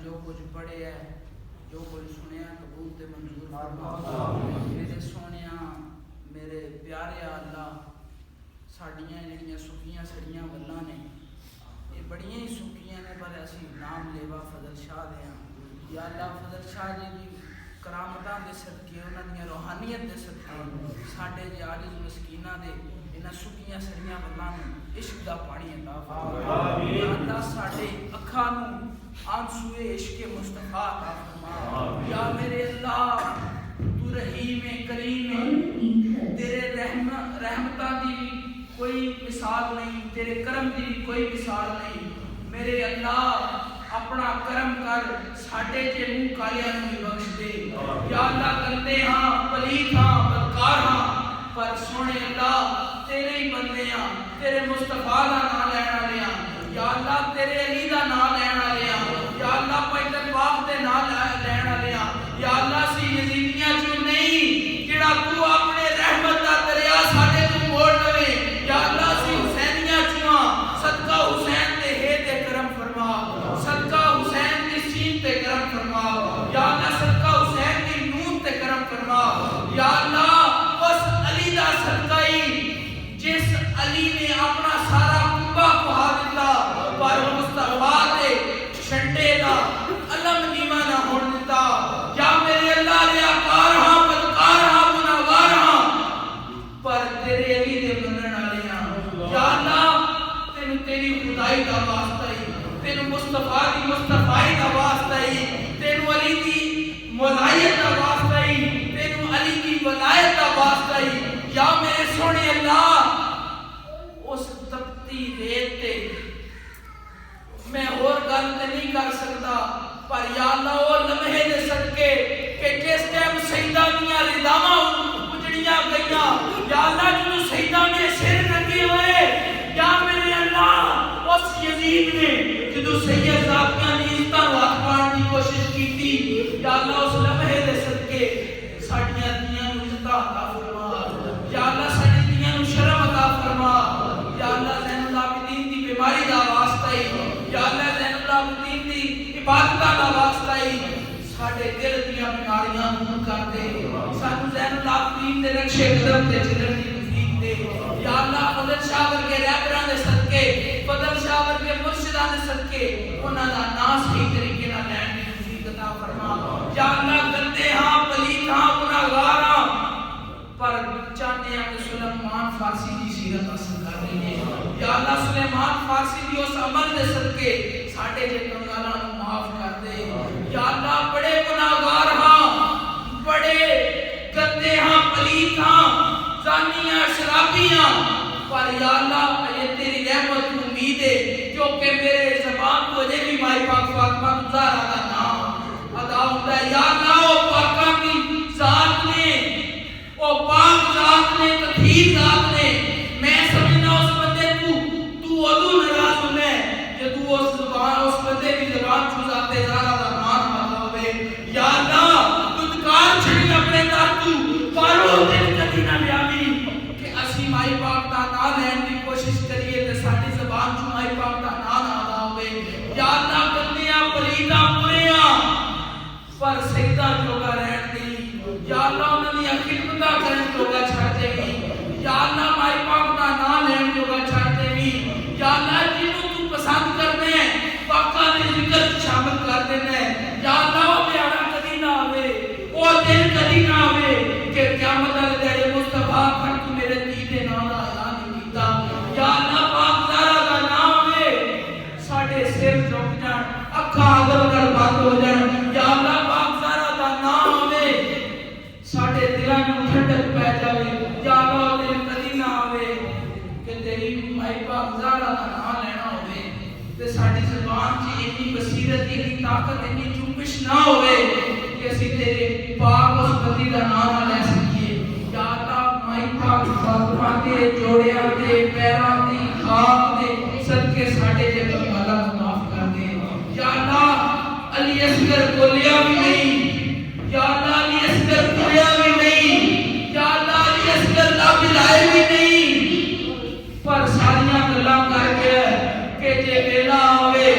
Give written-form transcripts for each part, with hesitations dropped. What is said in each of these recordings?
جو کچھ پڑھے ہے جو کچھ سنیا قبول تے منظور فرما میرے سونیا میرے پیارے اللہ ساڈیاں جڑیاں سکیاں سڑیاں ولاں نے یہ بڑیاں ہی سکیاں نے پر اسی نام لیوا فضل شاہ دے ہاں یا اللہ فضل شاہ جی دی کرامتاں دے صدقے انہاں دی روحانیت دے صدقے ساڈے جے عاجز مسکیناں دے انہاں سکیاں سڑیاں ولاں نوں عشق دا پانی عطا فرما یا اللہ ساڈے اکھاں نوں آنسوئے عشق مصطفیٰ عطا فرما یا میرے اللہ تو رحیم کریم تیرے رحمتاں دی کوئی مثال نہیں تیرے کرم دی کوئی مثال نہیں میرے اللہ اپنا کرم کر ساڈے جے منہ کالیاں نوں بھی بخش دے یا اللہ گندے ہاں پلیت ہاں بدکار ہاں پر سونے اللہ تیرے ہی بندے ہاں تیرے مصطفیٰ دا نام لین والے ہاں یا اللہ تیرے علی دا نام لین والے ہاں یا اللہ پیغمبر پاک دے نام لین والے ہاں یا اللہ سی یزیدیاں چوں نہیں جڑا تو اپنے رحمت دا دریا ساڈے تو موڑ لوے یا اللہ سی حسینیاں چوں صدقہ حسین دے ہے تے کرم فرما صدقہ حسین دی سین تے کرم فرما یا اللہ صدقہ حسین دی نون تے کرم فرما یا اللہ اس علی دا صدقہ جس علی نے اپنا سارا کنبہ کھا دیتا پر مصطفیٰ دے چھنڈے دا علم نیما نہ ہون دیتا یا میرے اللہ ریاکار ہاں بدکار ہاں گناہگار ہاں پر تیرے علی دے منن والے ہاں یا اللہ تینوں تیری خدائی دا واسطہ ہی تینوں مصطفیٰ دی مصطفائی دا واسطہ ہی تینوں علی دی مولایت دا واسطہ ہی تینوں علی دی ولایت دا واسطہ ہی یا میرے سونے اللہ اس تپتی ریت تے میں اور گل تے نہیں کر سکتا پر یا اللہ وہ لمحے دے صدقے کہ جس ٹائم سیدہ میاں رداواں اجڑیاں گئیاں یا اللہ جنوں سیدہ نے سر رکھے ہوئے یا میرے اللہ اس یزید نے جدوں سید ذاتیاں دی عزتاں نوں ہاتھ پاؤن دی کوشش کیتی یا اللہ اس لمحے دے صدقے ساڈیاں دیاں نوں عزت عطا فرما یا اللہ ساڈی دیاں نوں شرم عطا فرما یا اللہ زین العابدین دی بیماری دا واسطہ ہی یا اللہ زین العابدین دی عبادتاں دا واسطہ ہی ساڈے دل دیاں بیماریاں دور کر دے سانوں زین العابدین دے نقشے قدم تے چلن دی توفیق دے یا اللہ فضل شاہ ورگے رہبراں دے صدقے فضل شاہ ورگے مرشداں دے صدقے انہاں دا نام صحیح طریقے نال لین دی توفیق عطا فرما یا اللہ گندے ہاں پلیت ہاں گناہگار ہاں پر چاہتے ہیں کہ سلیمان فارسی دی سیرت حاصل کر رہی ہے یا اللہ سلیمان فارسی دی اس عمل دے صدقے ساڈے جے کنگالاں نوں معاف کر دے یا اللہ بڑے گناہگار ہاں بڑے گندے ہاں پلیت ہاں زانیاں شرابیاں پر یا اللہ یہ تیری رحمت کی امید ہے جو کہ میرے زبان کو اجے بھی مائی پاک فاطمہ زہرا کا نام ادا ہوتا ہے یا اللہ وہ پاکاں کی ذات نے وہ پاک ذات نے تطہیر ذات نے میں سمجھنا اس بندے تو ادو ناراض ہونے کہ تو اس زبان اس بندے کی زبان چھو ذات زہرا کا نام ادا ہوئے یا اللہ تدکار چھڑی اپنے داتو پارو دل کدی نہ بیامی کہ اسی مائی پاک دا نام لین دی کوشش کریے تے ساڈی زبان چوں مائی پاک دا نام ادا ہوئے یا اللہ بندیاں پلیداں پوریاں پر سجدہ جوگا رہن دی یا اللہ انہاں دی خدمتاں کرن جوگا چھڑ دے گی یا اللہ مائی پاک دا نام لین جوگا چھڑ دے گی یا اللہ جنوں تو پسند کرنے پاکاں دے ذکر شامل کر دینے یا اللہ وہ پیارا کدی نہ آوے وہ دن کدی نہ آوے کہ قیامت والے دن مصطفیٰ کر تو میرے دیدے نام دا اعلان کیتا یا اللہ پاک زہرا دا نام ہے ساڈے سر جھک جان اکھاں اگر کر بند ہو جان یا اللہ پاک زہرا دا نام ہے ساڈے دلاں نوں ٹھنڈک پے جاوے یا اللہ دن کدی نہ آوے کہ تیری مائی پاک زہرا دا نام لینا ہوے تے ساڈی زبان چ اتنی بصیرت اتنی طاقت اتنی جنبش نہ ہوے کہ اسی تیرے پاک اس بندی دا نام لے سکیے یا اللہ مائی پاک فاطمہ دے جوڑیاں دے پیراں دی خاک دے صدقے ساڈے جے گناہاں معاف کر دے یا اللہ علی اصغر بولیا بھی نہیں یا اللہ علی اصغر بولیا بھی نہیں یا اللہ علی اصغر دا بلائے بھی نہیں پر ساریاں گلاں کر کے کہ جے ویلا آوے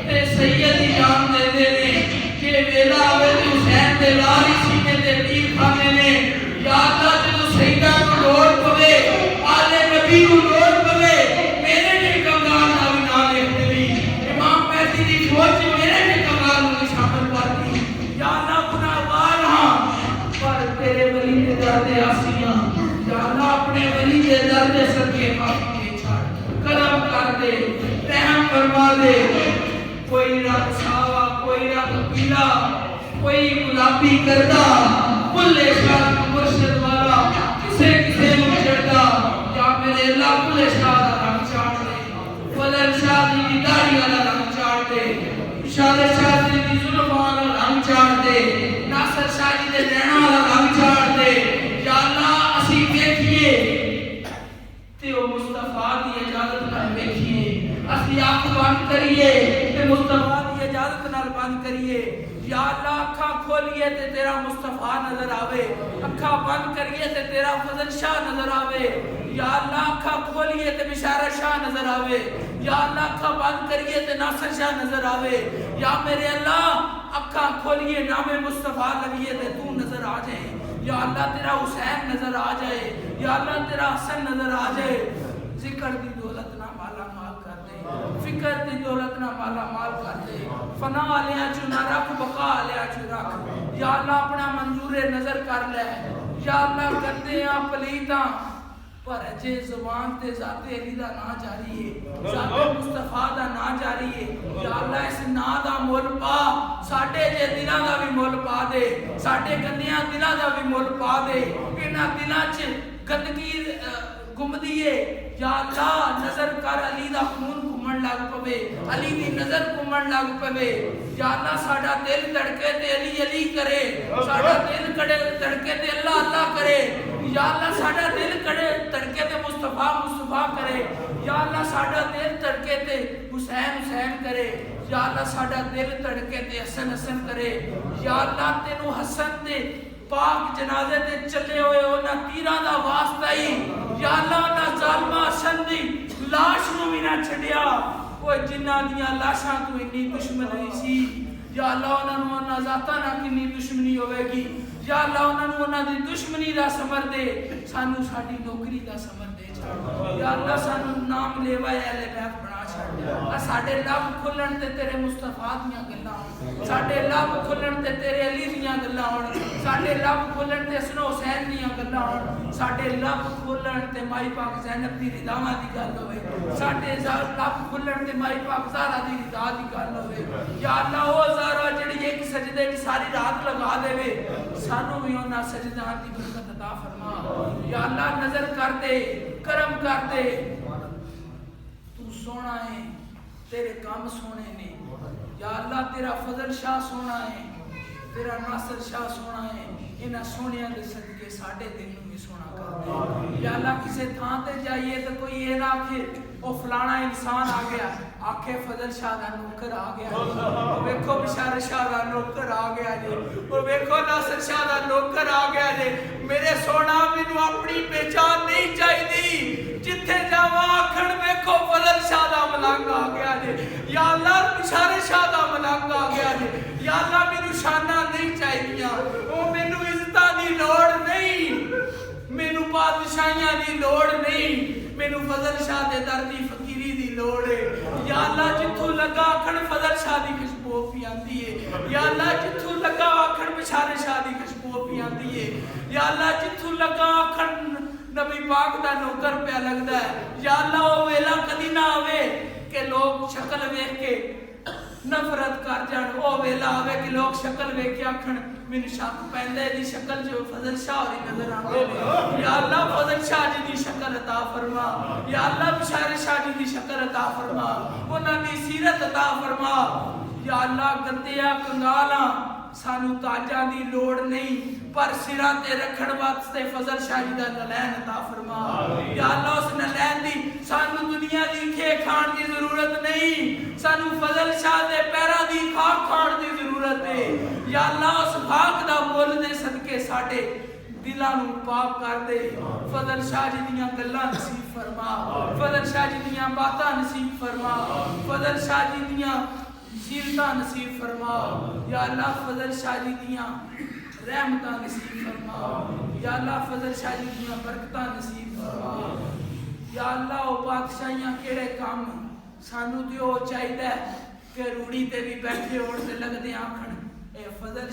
تے سید جان دے دے تے آسیاں یا اللہ اپنے ولی دے در دے صدقے معافی دے چھاڑ کرم کر دے رحم فرما دے کوئی رنگ ساوا کوئی رنگ پیلا کوئی گلابی کردہ بلے شاہ مرشد والا کسے کسے مجھڑا یا میرے اللہ بلے شاہ دا رنگ چاڑ دے فضل شاہ دی داڑھی والا رنگ چاڑ دے شاہ شاہ دی ظلم والا رنگ چاڑ دے ناصر شاہ دی دے دینا والا رنگ چاڑ دے یا اللہ اسی دیکھئے تے او مصطفیٰ دی اجازت نہ دیکھئے اسی آنکھ بند کریے تے مصطفیٰ دی اجازت نہ بند کریے یا اللہ اکھا کھولیے تے تیرا مصطفیٰ نظر آوے اکھا بند کریے تے تیرا فضل شاہ نظر آوے یا اللہ اکھا کھولیے تے بشارت شاہ نظر آوے یا اللہ اکھا بند کریے تے ناصر شاہ نظر آوے یا میرے اللہ اکھا کھولیے نام مصطفیٰ لگیے تے تو نظر آ جائے یا اللہ تیرا حسین نظر آ جائے یا اللہ تیرا حسن نظر آ جائے ذکر دی دولت نہ مالا مال کر دے فکر دی دولت نہ مالا مال کر دے فنا علیہ چو نہ رکھ بقا علیہ چو رکھ یا اللہ اپنا منظور نظر کر لے یا اللہ کرتے ہیں پلیتاں پر اجے زبان تے ذات علی دا نا جاری ہے ذات مصطفیٰ دا نا جاری ہے یا اللہ اس نا دا مول پا ساڑھے جے دلہ دا بھی مول پا دے ساڑھے گندیاں دلہ دا بھی مول پا دے انہاں دلہ چ گندگی گم دیئے یا اللہ نظر کر علی دا خون کمن لگ پوے علی دی نظر کمن لگ پوے یا اللہ ساڑھا دل تڑکے تے علی علی کرے ساڑھا دل کڑے تڑکے تے اللہ اللہ کرے یا اللہ ساڑھا دل کڑے تڑکے تے مصطفیٰ مصطفیٰ کرے یا اللہ ساڑھا دل تڑکے تے حسین حسین کرے یا اللہ ساڑھا دل تڑکے تے حسن حسن کرے یا اللہ تینو حسن تے پاک جنازے تے چلے ہوئے ہونا تیران دا واسطہ ہی یا اللہ انہا ظالمہ حسن دی لاش نو بھی نہ چھڑیا وہ جنہ دیا لاشاں تو انی دشمنی سی یا اللہ انہا ذاتہ نہ کنی دشمنی ہوئے گی یا اللہ انہا دی دشمنی دا سمر دے سانو ساڑی نوکری دا سمر دے چھاڑ یا اللہ سانو نام لے وائے اہل بیت بنا چھاڑ ساڑے لب کھلن تے تیرے مصطفیٰ دیاں گلاں ہوں ساڑے لب کھلن تے تیرے علی دیاں گلاں ہوں ساڑے لب کھلن تے حسن حسین دیاں گلاں ہوں ساڑے لب کھلن تے مائی پاک زینب دی رضاواں دی گل ہوئے ساڑے لب کھلن تے مائی پاک زہرا دی رضا دی گل ہوئے یا اللہ او زہرا جڑی ایک سجدے کی ساری رات لگا دے وے سانو بھی انہاں سجدہ دی برکت عطا فرما یا اللہ نظر کر دے کرم کر دے تو سونا ہے تیرے کام سونے نے یا اللہ تیرا فضل شاہ سونا ہے تیرا ناصر شاہ سونا ہے انہاں سونیاں دے صدقے ساڑھے دل نو بھی سونا کر دے یا اللہ کسے تھان تے جائیے تو کوئی یہ نہ کہ وہ فلانا انسان آ گیا آنکھیں فضل شاہ دا نوکر آ گیا وہ ویکھو بشارت شاہ دا نوکر آ گیا جی وہ ویکھو ناصر شاہ دا نوکر آ گیا جی میرے سونا مینوں اپنی پہچان نہیں چاہی دی جتھے جاواں آکھن ویکھو فضل شاہ دا ملنگ آ گیا جی یا اللہ بشارت شاہ دا ملنگ آ گیا جی یا اللہ مینوں شانہ نہیں چاہیے وہ مینوں عزتاں دی لوڑ نہیں مینوں بادشاہیاں دی لوڑ نہیں مینوں فضل شاہ دے در دی فقیری دی لوڑ ہے یا اللہ جتھوں لگا آکھن فضل شاہ دی خوشبو پی آندی ہے یا اللہ جتھوں لگا آکھن بشارت شاہ دی خوشبو پی آندی ہے یا اللہ جتھوں لگا آکھن نبی پاک دا نوکر پہ لگدا ہے یا اللہ وہ ویلا کدی نہ آوے کہ لوگ شکل ویکھ کے نفرت کر جان او ویلا آوے کہ لوگ شکل ویکھ کے آکھن مینوں شک پہندے دی شکل جو فضل شاہ ہوری نظر آندے یا اللہ فضل شاہ جی دی شکل عطا فرما یا اللہ بشارت شاہ جی دی شکل عطا فرما انہاں دی سیرت عطا فرما یا اللہ گندیا کنگالاں سانو تاجاں دی لوڑ نہیں پر سراں تے رکھن واسطے فضل شاہ جی دا نلین عطا فرما یا اللہ اس نلین دی سانو دنیا دی کھے کھان دی ضرورت نہیں سانو فضل شاہ دے پیراں دی خاک کھان دی ضرورت ہے یا اللہ اس خاک دا مول دے صدقے ساڈے دلاں نوں پاک کر دے فضل شاہ جی دیاں گلاں نصیب فرما فضل شاہ جی دیاں باتاں نصیب فرما فضل شاہ جی دیاں سیرتاں نصیب فرما یا اللہ فضل شاہ جی دیاں رحمتاں نصیب فرما یا اللہ فضل شاہ جی دیاں برکتاں نصیب فرما یا اللہ او بادشاہیاں کیڑے کام سانو تے او چاہیدا ہے کہ روڑی تے بھی بیٹھے ہوڑ تے لگدے آکھن اے فضل